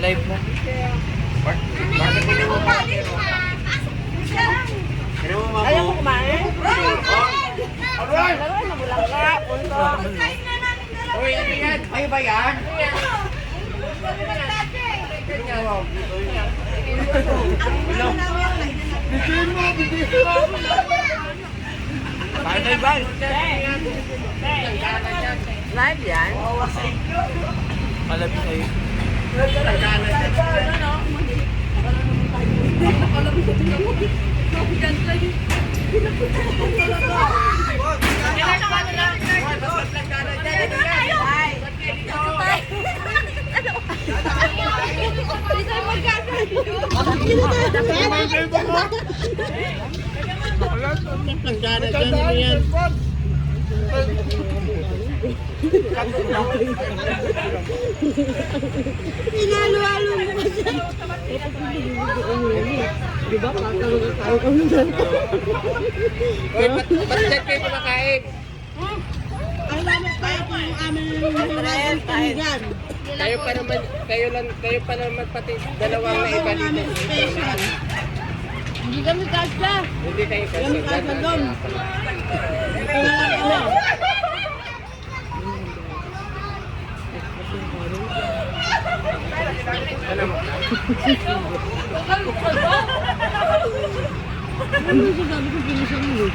live mo. Bakit hindi mo pa? Ayaw mo kumain? Alright! Laruin mo lang ka. Punto. Uy, ano yan? Ay ba yan? Kain na ba? Live yan? Malapit sa'yo. Inalo-alo mo ba siya? Diba? Kakalo kami dyan. Uy, ba't dyan kayo kumakain? Ang namin kaya po yung aming dyan. Kayo pa naman pati dalawang na iba dito. Special. Hindi kami kasya. Hindi kayo kasi. Kami kasya doon. Ito na lang kami. Ano yung sabi ko pinisan mo?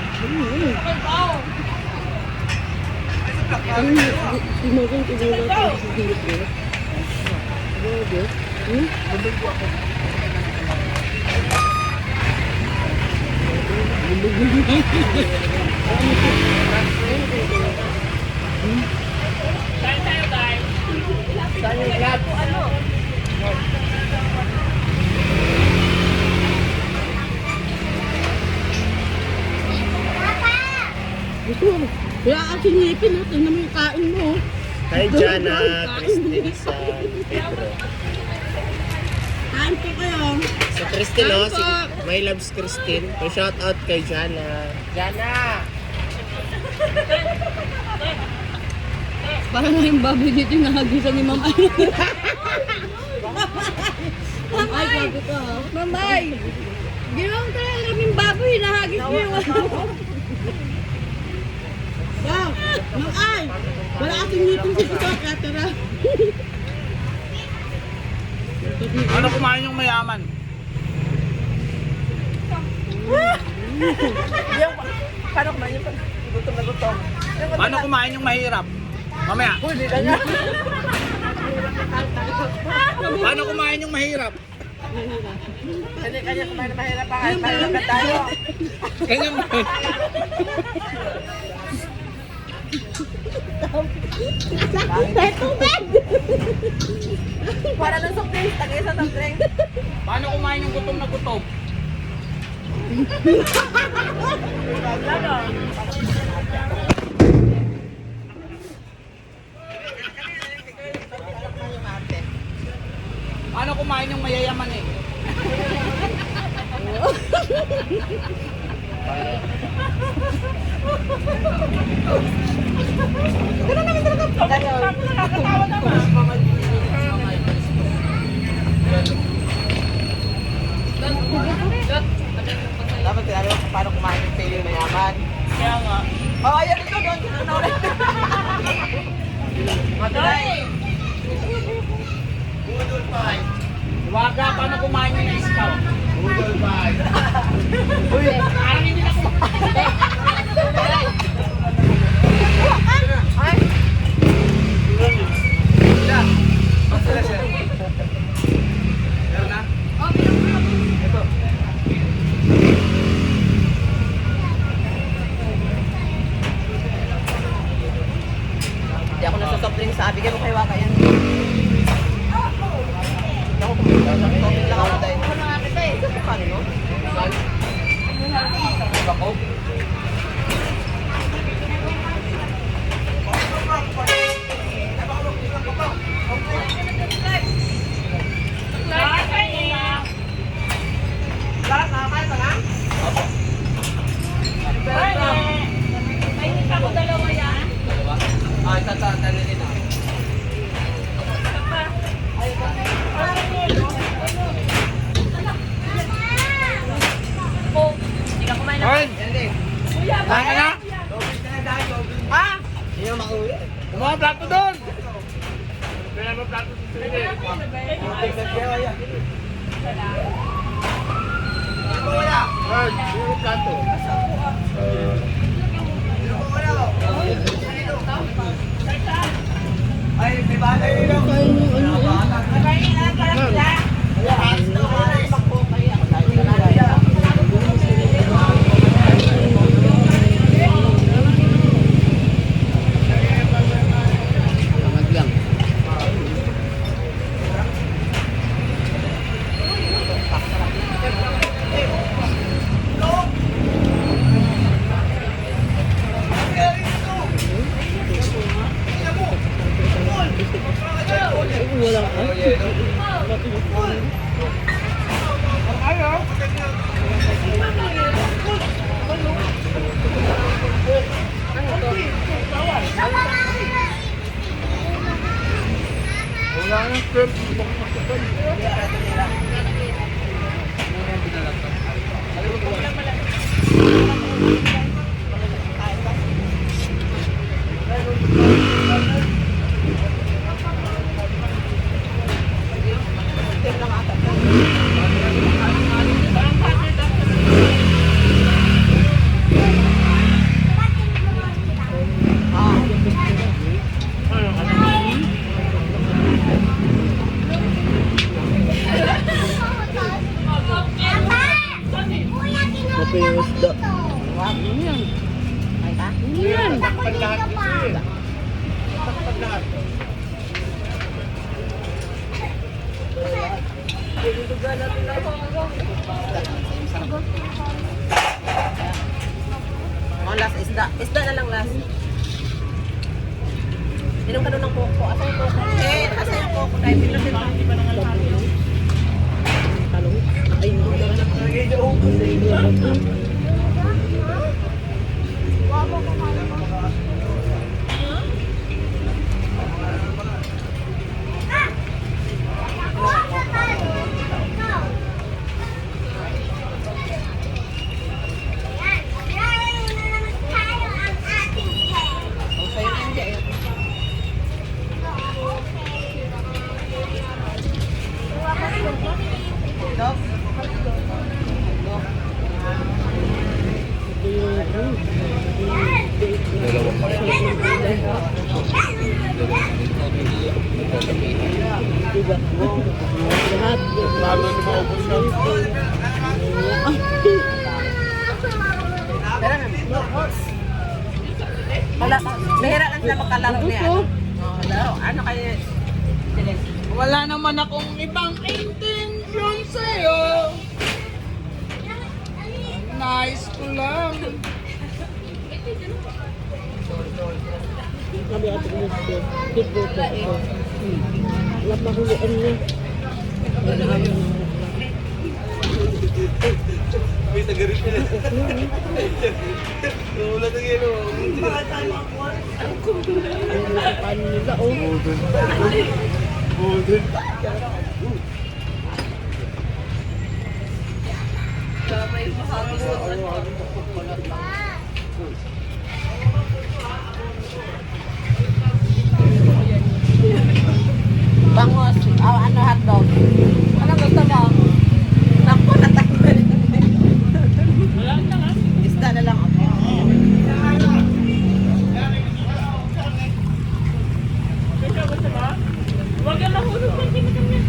Ano yung sinugang tinulog ko sa Pilipinas? Grabe. Ito, wala kasing ngipin, oh. Tingnan mo yung kain mo. Oh. Hi, Jana, Christine, sa Pedro. Kain po kayo. Sa Christine, oh, si My Loves Christine. So, shout out kay Jana. Jana! Parang nga yung baboy dito yung nahagisan ni Ma'am Ay. Mamay! Sabi ko, ha? Mamay! Ginawang talaga kaming baboy, nahagis mo yung Wow! Ma'am Ay! Wala kasing ngipin si Puso, kaya tara. Ano kumain yung mayaman? Paano kumain yung gutom na gutom? Paano kumain yung mahirap? Mamaya. Huli ka na. Paano kumain yung mahirap? Kanya kumain na mahirap pa. Mahirap ka tayo. Ganyan ba? Para ng soft drinks, tagay sa soft drinks. Paano kumain yung gutom na gutom? Paano kumain yung mayayaman eh? Dapat tinalo kung paano kumain yung failure na yaman. Kaya nga. Oh, ayan ito doon. Ano ulit? Matulay. Waga, paano kumain yung scout? Google Bye. Uy, parang hindi na kumain. Ay. Meron na? Ito. Hindi ako nasa soft drinks. Sabi kayo kay Waka yan. Hindi ako kumain. Topic lang ako dahil. Paano no? Bako? Ay, tatatalo nila. mga plato doon! Kaya mga plato doon. Ay, may bata yun lang. Tamad lang. Wala nang script. Kape yung isda. Oh, last isda. Isda na lang last. Inom ka doon ng koko. Asa yung koko? Asa yung koko? Dahil pinutin mo. Hindi ba nangalahari yun? Talong? Ay, Lalo ni maubos yan. Mahira lang sila magkalaro niya. Laro. Ano kayo? Wala naman akong ibang intention sa'yo. Nice ko lang. Sabi ato ko gusto. Tipo ko ako. Lap mahulian niya. May taga-rip nila. Wala na yun. Ano nila oh. Budol. Bangos. Ano hotdog? Ano gusto mo? Naku, natanggal. Isda na lang. Huwag yan mahulog ng kinakamya.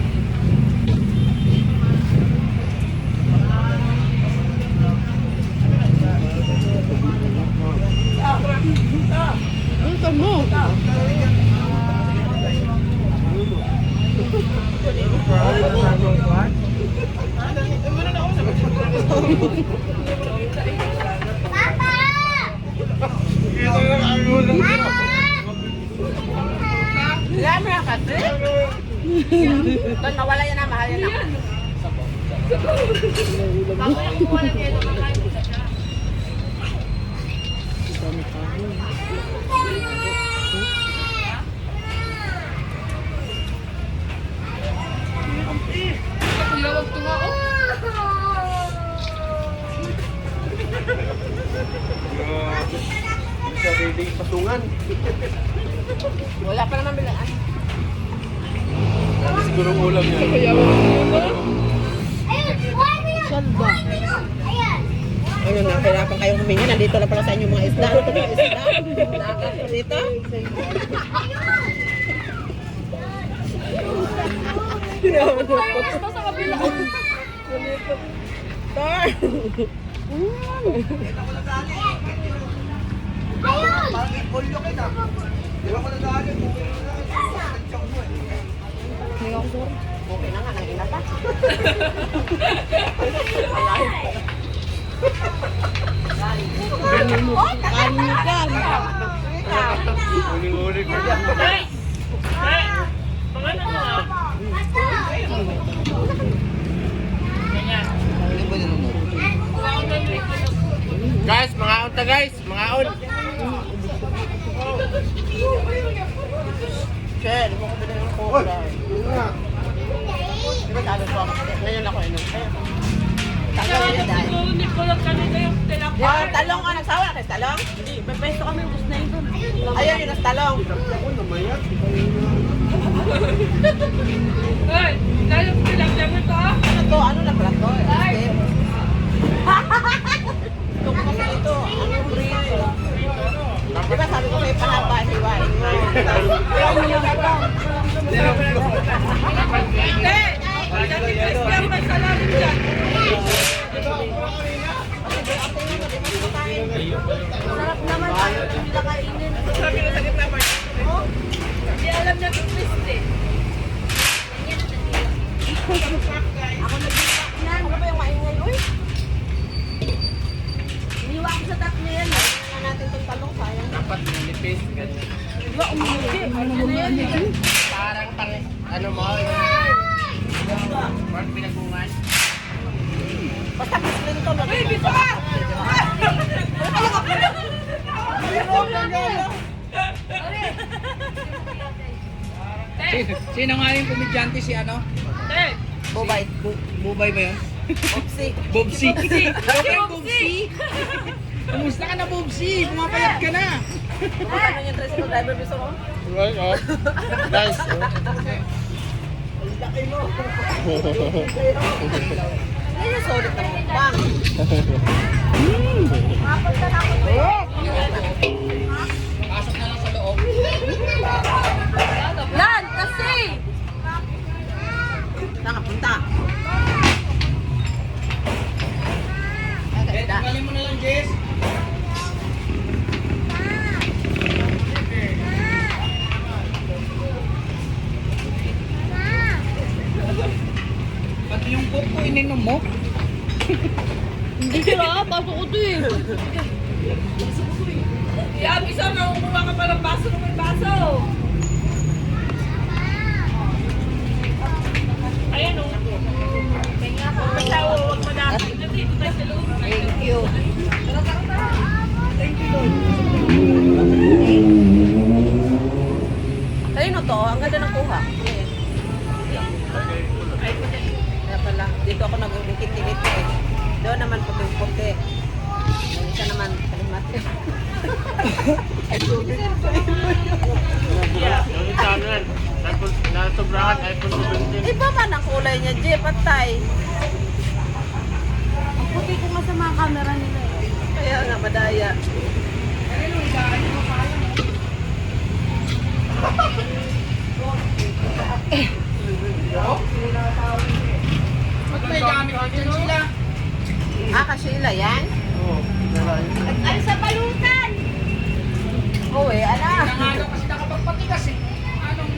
Ano tamo? Wala mo na kasi. Doon, mawala yan na. Mahal yan na. Sa daily patungan. Sigurong ulam yan. Salda. Ayun na, kailangan kayong huminga. Nandito na pala sa inyo mga isda. Ito ba isda? Dagat pa dito. Basta sa kabila. Tor! Parang ipolyo kita. Di ba ko nadali? Okay na nga, nang inata. Kanin ka. Uling-uling ko yan. Guys, mga on ta guys, mga on. Shell, mo ko bilhin ng cola. Di ba sabi ko, ngayon ako inom. Tagal yun dahil. Yung talong ka, nagsawa na kayo talong? Hindi, may pesto kami ubus na yun. Ayun, yun ang talong. Ako namayat. Ano to? Ano na pala to? Step. Ito ko kasi ito. Anong real? Di ba sabi ko kayo panapa, hiwain mo. Sarap naman tayo. Hindi na kainin. Hindi alam niya kung twist eh. Ako nag-iwak na. Ano ba yung maingay? Uy! Iniwak ko sa tatlo yan. Tingnan na natin itong talong, sayang. Dapat nilipis, ganyan. Diba, umuwi. Parang pare, ano mo? Parang pinagungan. Basta Kislin to. Baby, Sino nga yung komedyante si ano? Bubay. Bubay ba yun? Opsi. Bobsy. Okay, Bobsy. Kumusta ka na, Bobsy? Pumapayat ka na. Kumusta naman yung tricycle driver, Biso ko? Right, oh. Guys, oh. Yan yung solid ng mukbang. Pasok na lang sa loob. Lan, kasi! Saan ka punta? Tanggalin mo na lang, Jess. Pati yung coke ko, ininom mo? Hindi sila, pasok ko to eh. Yan, isa na kumuha ka pa ng baso ng may baso. Ayan o. Basta huwag mo natin. Nandito tayo sa loob. Thank you. Kanino to? Ang ganda ng kuha. Ay, puti. Kaya pala, dito ako nag-ulikit-tilit eh. Doon naman puti-puti. Yung isa naman, kalimat. Yung channel, nasobrahan iPhone 17. Iba man ang kulay niya, Jeep at Tay. Ang puti ko nga sa mga camera nila eh. Kaya nga, madaya. Ba't may gamit ka dyan sila? Ah, kasila yan? Ay, sa balutan! Oo eh, ala. Nangalo kasi nakapagpatigas eh. Anong...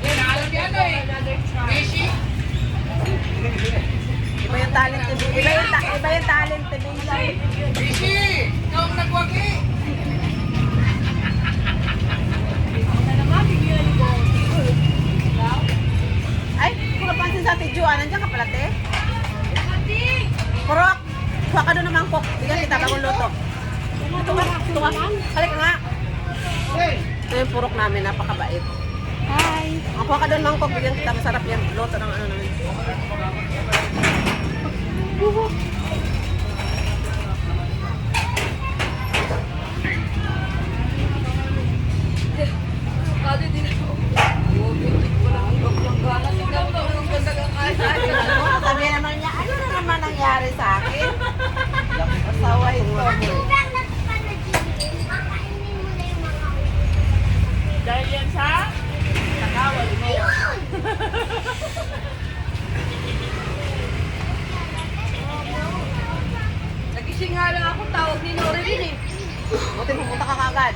Hinalo ni ano eh. Messi? Iba yung talent ni iba yung talent ni Messi! Ikaw ang nagwagi! Ay, kung napansin sa Ate Jo, nandiyan ka pala, te? Kurok! Kuha ka doon ng mangkok. Bigyan kita bagong luto. Ito nga. Halika nga. Ito yung purok namin, napakabait. Hi! Kuha ka doon mangkok, bigyan kita. Masarap yan. Luto ng ano namin. nangyari sa akin. Asawa ito. Dahil yan sa nakawal mo. Nagising nga lang ako, tawag ni Nori din eh. Buti pumunta ka kagad.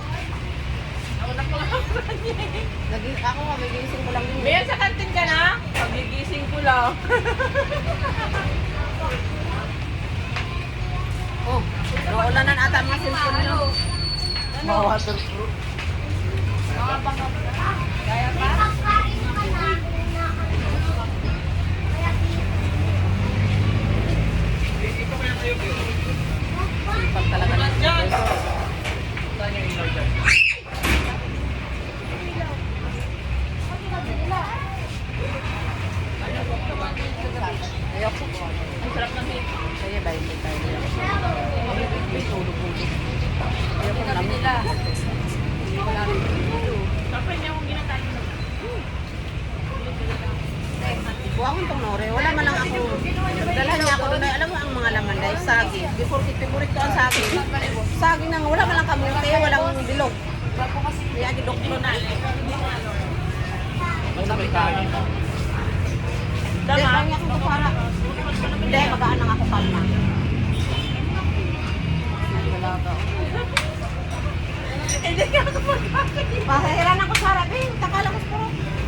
Ako nga, may gising ko lang din. Bea, sa kantin ka na? Pagigising ko lang. Oh, naulanan ata mga cellphone nyo. Mga waterproof. Kaya pa? Sipag talaga ng Diyos. Ayoko po. Ang sarap ng hit. Kaya ba hindi tayo nila? May tulog-tulog. Ayoko na Sabi nila. Wala rin. Kapag niya akong ginatayin na. Buwan ko itong Nore. Wala man lang ako. Nagdala niya ako doon. Alam mo ang mga laman dahil saging. Before favorite ko ang saging. Saging na nga. Wala man lang kami. Kaya walang bilog. Kaya gidoklo na. Hindi, kaya akong kupara. Hindi, magaan lang ako kalma. Nagdalaga ako. Hindi ka ako magkakalit. Pahiran ako sa harap eh. Takala ko sa